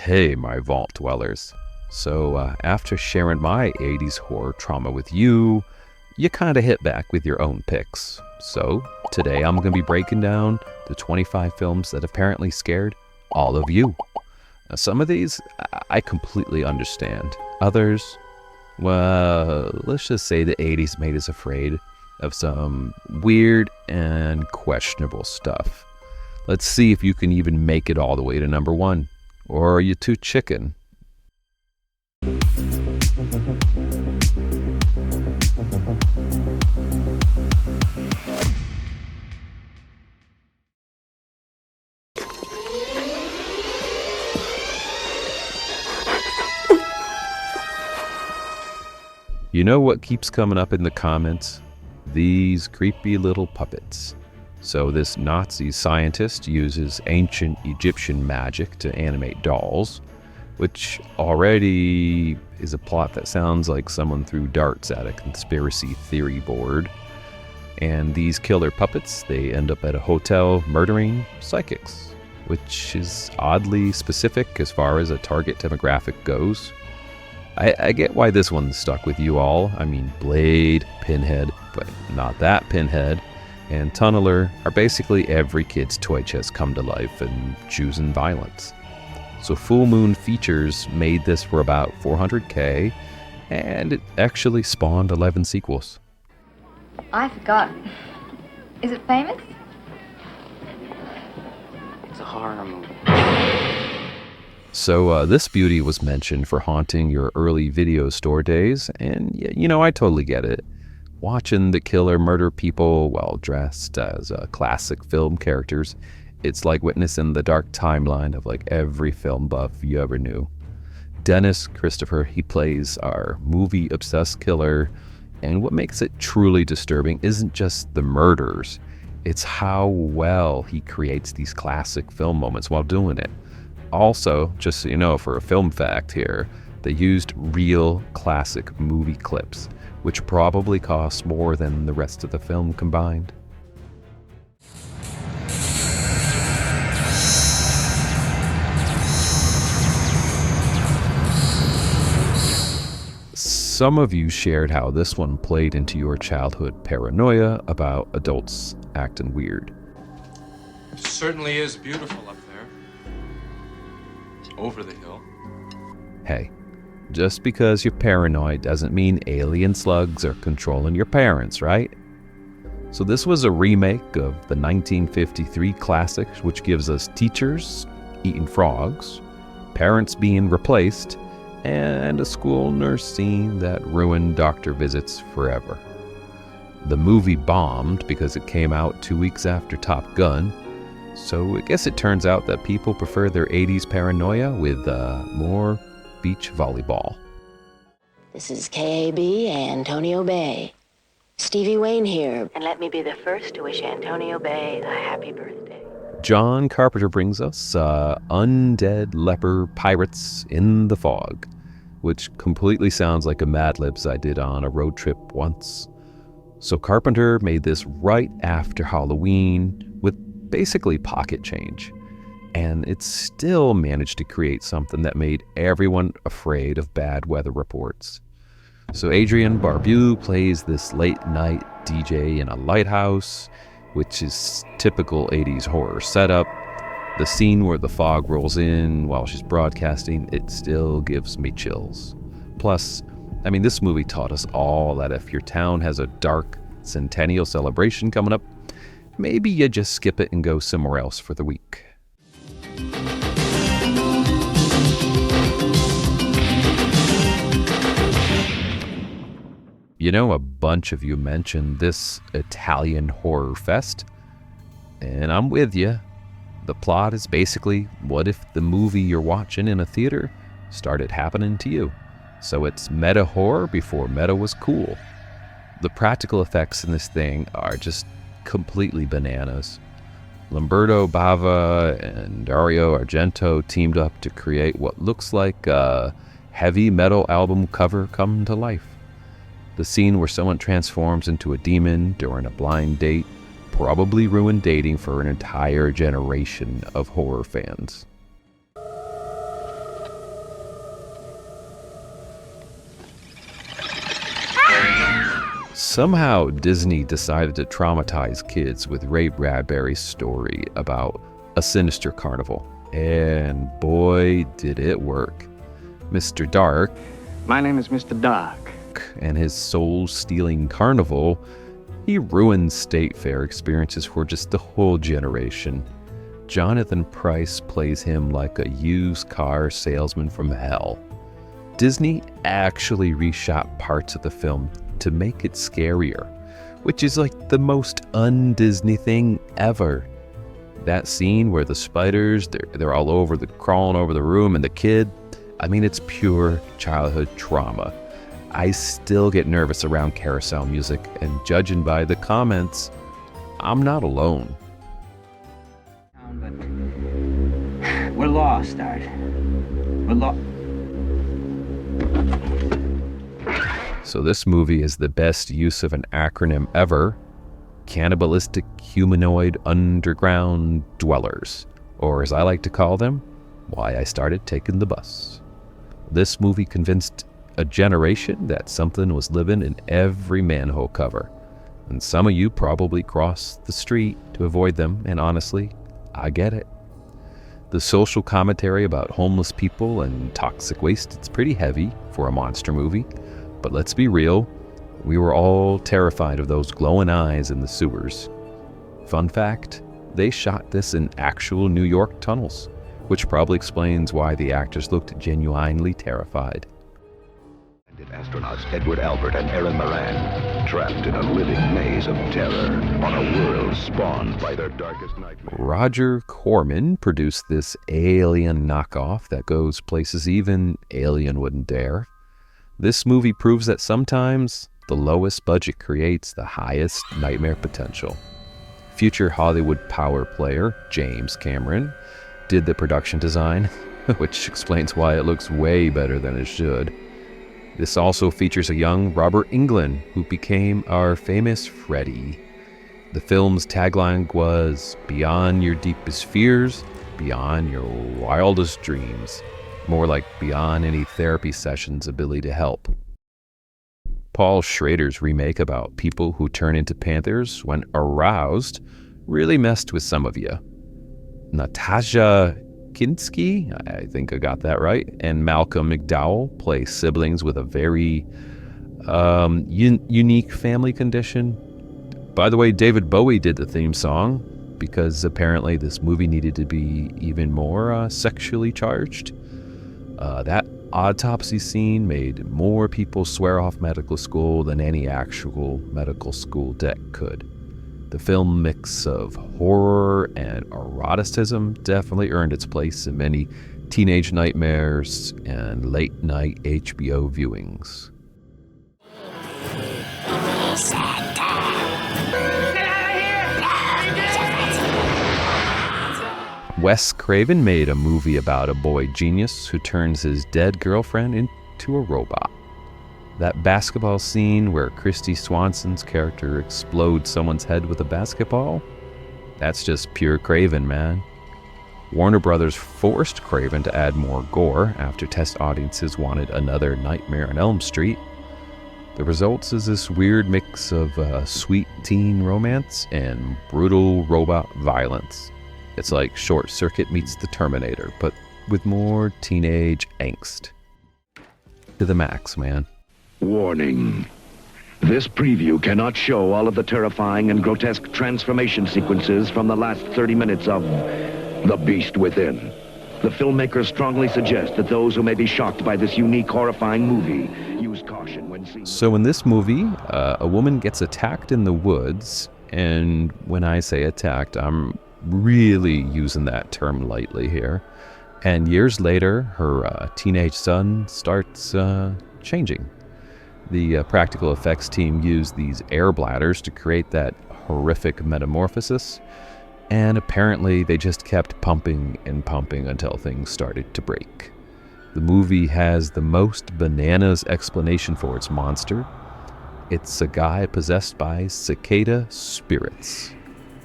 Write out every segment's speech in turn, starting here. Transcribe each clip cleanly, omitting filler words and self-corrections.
Hey, my vault dwellers. So, after sharing my 80s horror trauma with you, you kind of hit back with your own picks. So, today I'm going to be breaking down the 25 films that apparently scared all of you. Now, some of these, I completely understand. Others, well, let's just say the 80s made us afraid of some weird and questionable stuff. Let's see if you can even make it all the way to number one. Or are you too chicken? You know what keeps coming up in the comments? These creepy little puppets. So this Nazi scientist uses ancient Egyptian magic to animate dolls, which already is a plot that sounds like someone threw darts at a conspiracy theory board. And these killer puppets, they end up at a hotel murdering psychics, which is oddly specific as far as a target demographic goes. I get why this one stuck with you all. I mean, Blade, Pinhead, but not that Pinhead, and Tunneler are basically every kid's toy chest come to life and choosing violence. So Full Moon Features made this for about $400K, and it actually spawned 11 sequels. I forgot. Is it famous? It's a horror movie. So this beauty was mentioned for haunting your early video store days, and you know, I totally get it. Watching the killer murder people while dressed as classic film characters, it's like witnessing the dark timeline of like every film buff you ever knew. Dennis Christopher, he plays our movie-obsessed killer, and what makes it truly disturbing isn't just the murders, it's how well he creates these classic film moments while doing it. Also, just so you know, for a film fact here, they used real classic movie clips, which probably cost more than the rest of the film combined. Some of you shared how this one played into your childhood paranoia about adults acting weird. It certainly is beautiful up there. Over the hill. Hey, just because you're paranoid doesn't mean alien slugs are controlling your parents, right? So this was a remake of the 1953 classic, which gives us teachers eating frogs, parents being replaced, and a school nurse scene that ruined doctor visits forever. The movie bombed because it came out 2 weeks after Top Gun, so I guess it turns out that people prefer their 80s paranoia with more beach volleyball. This is KAB, Antonio Bay. Stevie Wayne here, and let me be the first to wish Antonio Bay a happy birthday. John Carpenter brings us Undead Leper Pirates in the Fog, which completely sounds like a Mad Libs I did on a road trip once. So Carpenter made this right after Halloween with basically pocket change, and it still managed to create something that made everyone afraid of bad weather reports. So Adrian Barbeau plays this late night DJ in a lighthouse, which is typical 80s horror setup. The scene where the fog rolls in while she's broadcasting, it still gives me chills. Plus, I mean, this movie taught us all that if your town has a dark centennial celebration coming up, maybe you just skip it and go somewhere else for the week. You know, a bunch of you mentioned this Italian horror fest, and I'm with you. The plot is basically, what if the movie you're watching in a theater started happening to you? So it's meta horror before meta was cool. The practical effects in this thing are just completely bananas. Lamberto Bava and Dario Argento teamed up to create what looks like a heavy metal album cover come to life. The scene where someone transforms into a demon during a blind date probably ruined dating for an entire generation of horror fans. Somehow Disney decided to traumatize kids with Ray Bradbury's story about a sinister carnival. And boy, did it work. Mr. Dark, My name is Mr. Dark. and his soul-stealing carnival, he ruined state fair experiences for just the whole generation. Jonathan Pryce plays him like a used car salesman from hell. Disney actually reshot parts of the film to make it scarier, which is like the most un-Disney thing ever. That scene where the spiders, they're all over, crawling over the room, and the kid, I mean, it's pure childhood trauma. I still get nervous around carousel music, and judging by the comments, I'm not alone. We're lost, Art. We're lost. So this movie is the best use of an acronym ever: Cannibalistic Humanoid Underground Dwellers, or as I like to call them, why I started taking the bus. This movie convinced a generation that something was living in every manhole cover, and some of you probably crossed the street to avoid them, and honestly, I get it. The social commentary about homeless people and toxic waste, it's pretty heavy for a monster movie, but let's be real, we were all terrified of those glowing eyes in the sewers. Fun fact, they shot this in actual New York tunnels, which probably explains why the actors looked genuinely terrified. Astronauts Edward Albert and Aaron Moran, trapped in a living maze of terror on a world spawned by their darkest nightmares. Roger Corman produced this alien knockoff that goes places even Alien wouldn't dare. This movie proves that sometimes the lowest budget creates the highest nightmare potential. Future Hollywood power player James Cameron did the production design, which explains why it looks way better than it should. This also features a young Robert Englund, who became our famous Freddy. The film's tagline was, "Beyond your deepest fears, beyond your wildest dreams." More like beyond any therapy session's ability to help. Paul Schrader's remake about people who turn into panthers when aroused really messed with some of you. Natasha Kinski, I think I got that right, and Malcolm McDowell play siblings with a very unique family condition. By the way, David Bowie did the theme song because apparently this movie needed to be even more sexually charged. That autopsy scene made more people swear off medical school than any actual medical school deck could. The film mix of horror and eroticism definitely earned its place in many teenage nightmares and late-night HBO viewings. Wes Craven made a movie about a boy genius who turns his dead girlfriend into a robot. That basketball scene where Kristy Swanson's character explodes someone's head with a basketball, that's just pure Craven, man. Warner Brothers forced Craven to add more gore after test audiences wanted another Nightmare on Elm Street. The result is this weird mix of sweet teen romance and brutal robot violence. It's like Short Circuit meets The Terminator, but with more teenage angst. To the max, man. Warning. This preview cannot show all of the terrifying and grotesque transformation sequences from the last 30 minutes of The Beast Within. The filmmakers strongly suggest that those who may be shocked by this unique, horrifying movie use caution when seeing... So in this movie, a woman gets attacked in the woods, and when I say attacked, I'm really using that term lightly here. And years later, her teenage son starts changing. The practical effects team used these air bladders to create that horrific metamorphosis, and apparently they just kept pumping and pumping until things started to break. The movie has the most bananas explanation for its monster. It's a guy possessed by cicada spirits.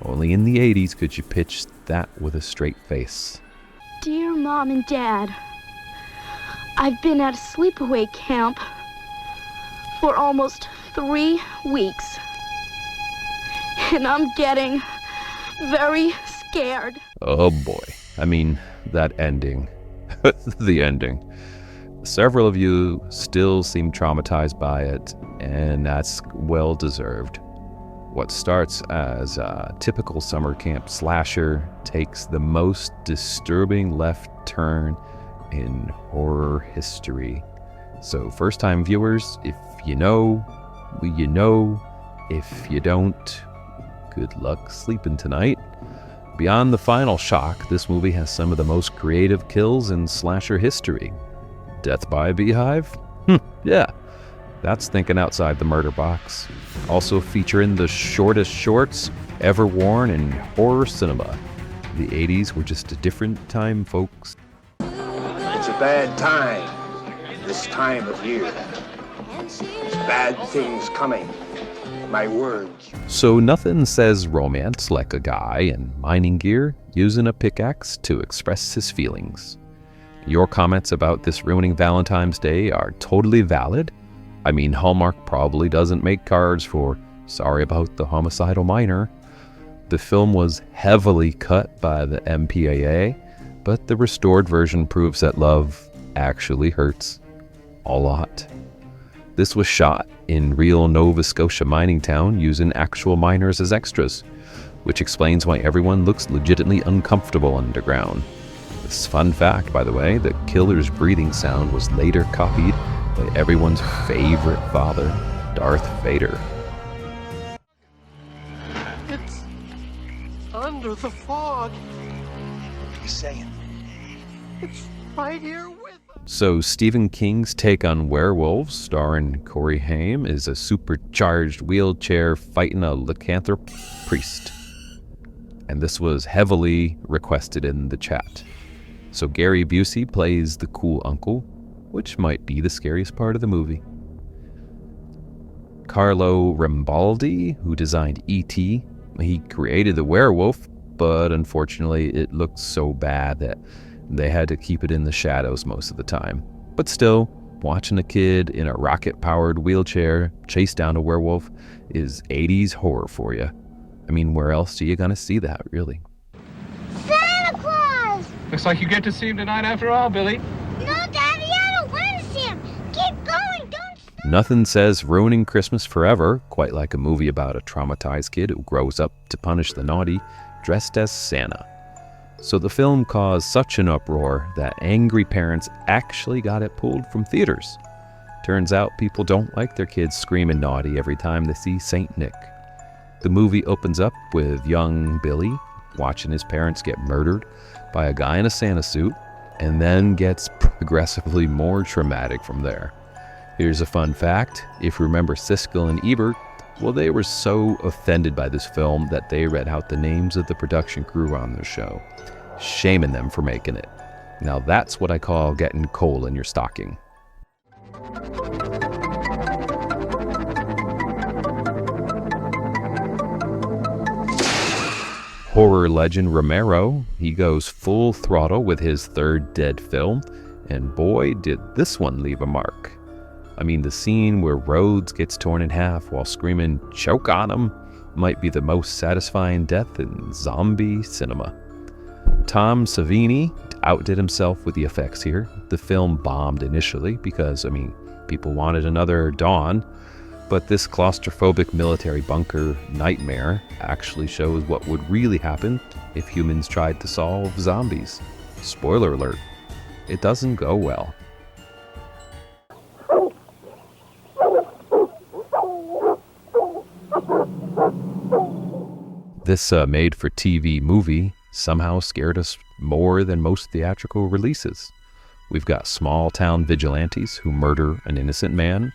Only in the 80s could you pitch that with a straight face. Dear Mom and Dad, I've been at a sleepaway camp for almost 3 weeks. And I'm getting very scared. Oh boy. I mean, that ending. The ending. Several of you still seem traumatized by it, and that's well deserved. What starts as a typical summer camp slasher takes the most disturbing left turn in horror history. So first-time viewers, if you know, you know. If you don't, good luck sleeping tonight. Beyond the final shock, this movie has some of the most creative kills in slasher history. Death by a beehive? Yeah, that's thinking outside the murder box. Also featuring the shortest shorts ever worn in horror cinema. The 80s were just a different time, folks. It's a bad time, this time of year. There's bad things coming. My words. So nothing says romance like a guy in mining gear using a pickaxe to express his feelings. Your comments about this ruining Valentine's Day are totally valid. I mean, Hallmark probably doesn't make cards for sorry about the homicidal miner. The film was heavily cut by the MPAA, but the restored version proves that love actually hurts a lot. This was shot in real Nova Scotia mining town using actual miners as extras, which explains why everyone looks legitimately uncomfortable underground. This fun fact, by the way, the killer's breathing sound was later copied by everyone's favorite father, Darth Vader. It's under the fog. What are you saying? It's right here with us. So Stephen King's take on werewolves, starring Corey Haim, is a supercharged wheelchair fighting a lycanthrope priest. And this was heavily requested in the chat. So Gary Busey plays the cool uncle, which might be the scariest part of the movie. Carlo Rambaldi, who designed E.T., he created the werewolf, but unfortunately it looked so bad that they had to keep it in the shadows most of the time. But still, watching a kid in a rocket-powered wheelchair chase down a werewolf is 80s horror for you. I mean, where else are you gonna see that, really? Santa Claus! Looks like you get to see him tonight after all, Billy. No, Daddy, I don't want to see him. Keep going, don't stop. Nothing says ruining Christmas forever, quite like a movie about a traumatized kid who grows up to punish the naughty, dressed as Santa. So the film caused such an uproar that angry parents actually got it pulled from theaters. Turns out people don't like their kids screaming naughty every time they see Saint Nick. The movie opens up with young Billy watching his parents get murdered by a guy in a Santa suit, and then gets progressively more traumatic from there. Here's a fun fact. If you remember Siskel and Ebert, well, they were so offended by this film that they read out the names of the production crew on their show, shaming them for making it. Now that's what I call getting coal in your stocking. Horror legend Romero, he goes full throttle with his third Dead film, and boy did this one leave a mark. I mean, the scene where Rhodes gets torn in half while screaming "choke on him" might be the most satisfying death in zombie cinema. Tom Savini outdid himself with the effects here. The film bombed initially because, people wanted another Dawn, but this claustrophobic military bunker nightmare actually shows what would really happen if humans tried to solve zombies. Spoiler alert, it doesn't go well. This made-for-TV movie somehow scared us more than most theatrical releases. We've got small-town vigilantes who murder an innocent man,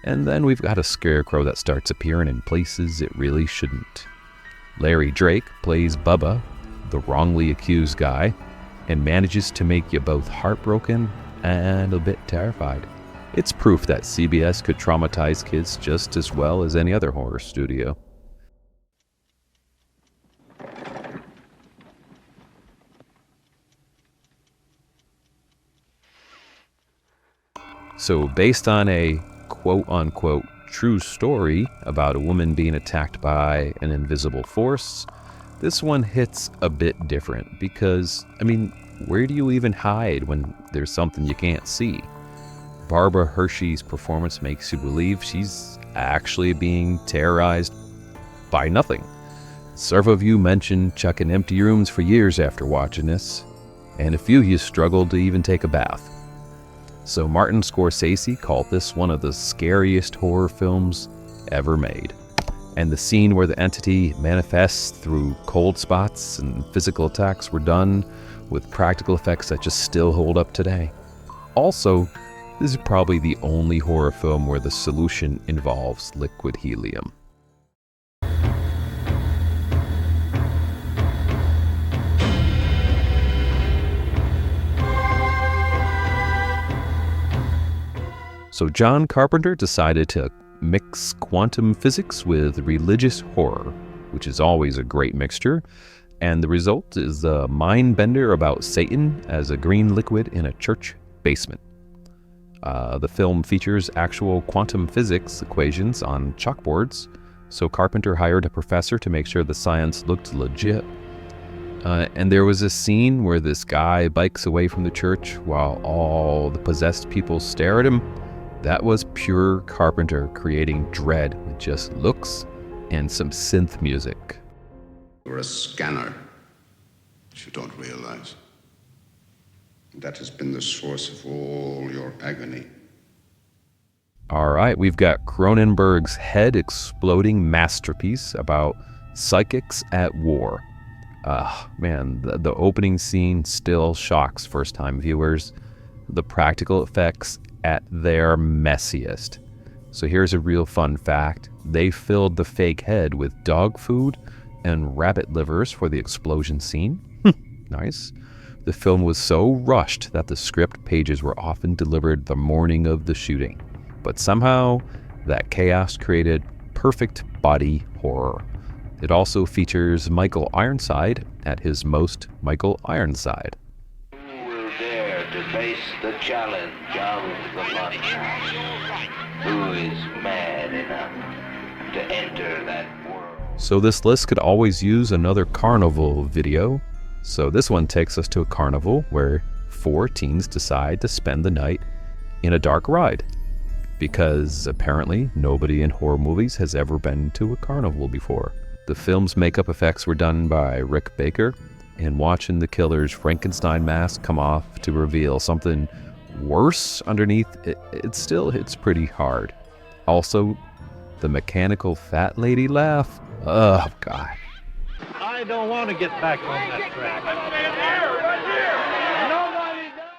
and then we've got a scarecrow that starts appearing in places it really shouldn't. Larry Drake plays Bubba, the wrongly accused guy, and manages to make you both heartbroken and a bit terrified. It's proof that CBS could traumatize kids just as well as any other horror studio. So based on a quote-unquote true story about a woman being attacked by an invisible force, this one hits a bit different because, where do you even hide when there's something you can't see? Barbara Hershey's performance makes you believe she's actually being terrorized by nothing. Several of you mentioned chucking empty rooms for years after watching this, and a few of you struggled to even take a bath. So Martin Scorsese called this one of the scariest horror films ever made. And the scene where the entity manifests through cold spots and physical attacks were done with practical effects that just still hold up today. Also, this is probably the only horror film where the solution involves liquid helium. So John Carpenter decided to mix quantum physics with religious horror, which is always a great mixture, and the result is a mind bender about Satan as a green liquid in a church basement. The film features actual quantum physics equations on chalkboards, so Carpenter hired a professor to make sure the science looked legit. And there was a scene where this guy bikes away from the church while all the possessed people stare at him. That was pure Carpenter creating dread with just looks and some synth music. You're a scanner, which you don't realize. That has been the source of all your agony. All right, we've got Cronenberg's head-exploding masterpiece about psychics at war. Man, the opening scene still shocks first-time viewers. The practical effects at their messiest. So here's a real fun fact. They filled the fake head with dog food and rabbit livers for the explosion scene. Nice. The film was so rushed that the script pages were often delivered the morning of the shooting. But somehow, that chaos created perfect body horror. It also features Michael Ironside at his most Michael Ironside. To face the challenge of the Funhouse. Who is mad enough to enter that world? So this list could always use another carnival video. So this one takes us to a carnival where 4 teens decide to spend the night in a dark ride. Because apparently nobody in horror movies has ever been to a carnival before. The film's makeup effects were done by Rick Baker, and watching the killer's Frankenstein mask come off to reveal something worse underneath, it still hits pretty hard. Also, the mechanical fat lady laugh, oh God. I don't want to get back on that track.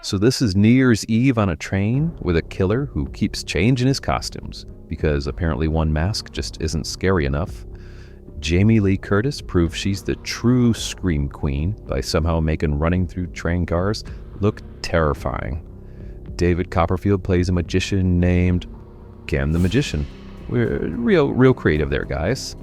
So this is New Year's Eve on a train with a killer who keeps changing his costumes because apparently one mask just isn't scary enough. Jamie Lee Curtis proves she's the true scream queen by somehow making running through train cars look terrifying. David Copperfield plays a magician named Cam the Magician. We're real creative there, guys.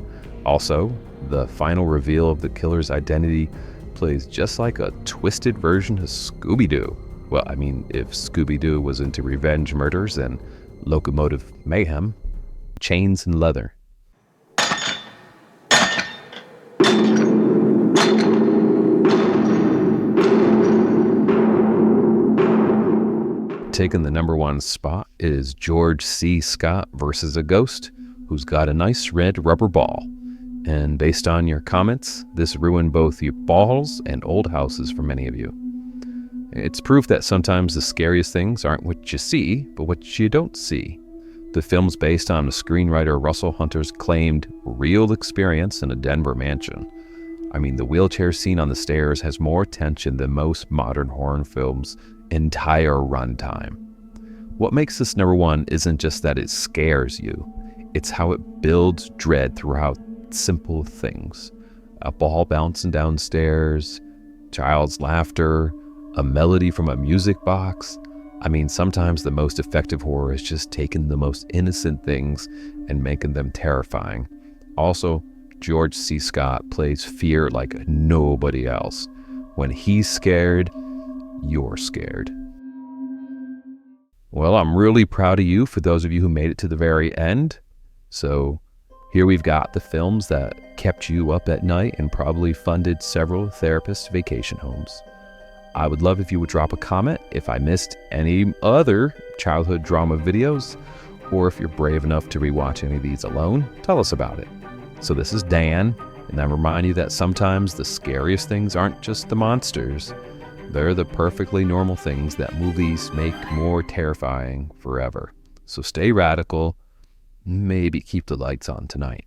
Also, the final reveal of the killer's identity plays just like a twisted version of Scooby-Doo. Well, if Scooby-Doo was into revenge murders and locomotive mayhem, chains and leather. Taking the number 1 spot is George C. Scott versus a ghost who's got a nice red rubber ball. And based on your comments, this ruined both your balls and old houses for many of you. It's proof that sometimes the scariest things aren't what you see, but what you don't see. The film's based on the screenwriter Russell Hunter's claimed real experience in a Denver mansion. The wheelchair scene on the stairs has more tension than most modern horror films' entire runtime. What makes this number 1 isn't just that it scares you, it's how it builds dread throughout simple things. A ball bouncing downstairs, child's laughter, a melody from a music box. Sometimes the most effective horror is just taking the most innocent things and making them terrifying. Also, George C. Scott plays fear like nobody else. When he's scared, you're scared. Well, I'm really proud of you for those of you who made it to the very end. So here we've got the films that kept you up at night and probably funded several therapist vacation homes. I would love if you would drop a comment if I missed any other childhood drama videos, or if you're brave enough to rewatch any of these alone, tell us about it. So this is Dan, and I remind you that sometimes the scariest things aren't just the monsters. They're the perfectly normal things that movies make more terrifying forever. So stay radical, maybe keep the lights on tonight.